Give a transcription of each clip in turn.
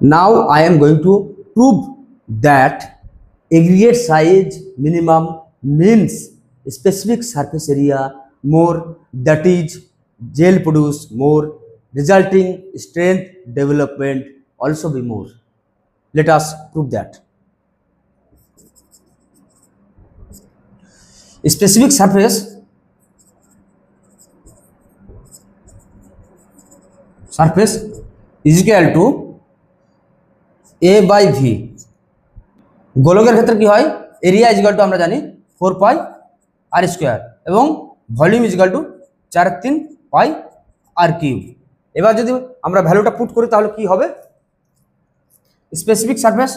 Now I am going to prove that aggregate size minimum means specific surface area more, that is gel produce more, resulting strength development also be more. Let us prove that. Specific surface is equal to a by v. গোলকের ক্ষেত্রে কি হয়, area is equal two আমরা জানি 4 pi R square এবং volume is equal to 4/3 pi R cube. এবার যদি আমরা ভ্যালুটা পুট করি তাহলে কি হবে, specific surface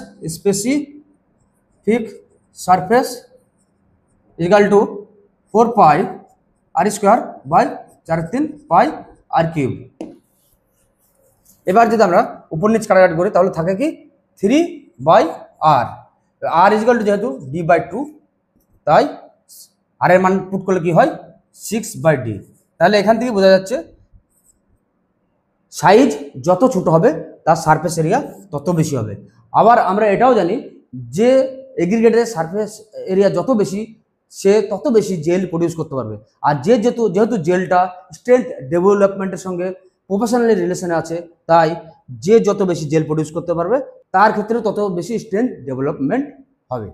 is equal to 4 pi R square by 4/3 pi R cube. এবার যদি আমরা উপর নিচ কাটাকাটি করি তাহলে থাকে কি 3 by R, R is equal to যেহেতু ডি বাই 2, তাই আর এর মান পুট করলে কি হয় 6 বাই ডি। তাহলে এখান থেকে বোঝা যাচ্ছে সাইজ যত ছোট হবে তার সারফেস এরিয়া তত বেশি হবে। আবার আমরা এটাও জানি যে এগ্রিগেটের সারফেস এরিয়া যত বেশি সে তত বেশি জেল প্রডিউস করতে পারবে। আর যেহেতু জেলটা স্ট্রেংথ ডেভেলপমেন্টের সঙ্গে প্রফেশনালি রিলেশনে আছে, তাই যে যত বেশি জেল প্রডিউস করতে পারবে তার ক্ষেত্রে তত বেশি স্ট্রেংথ ডেভেলপমেন্ট হবে।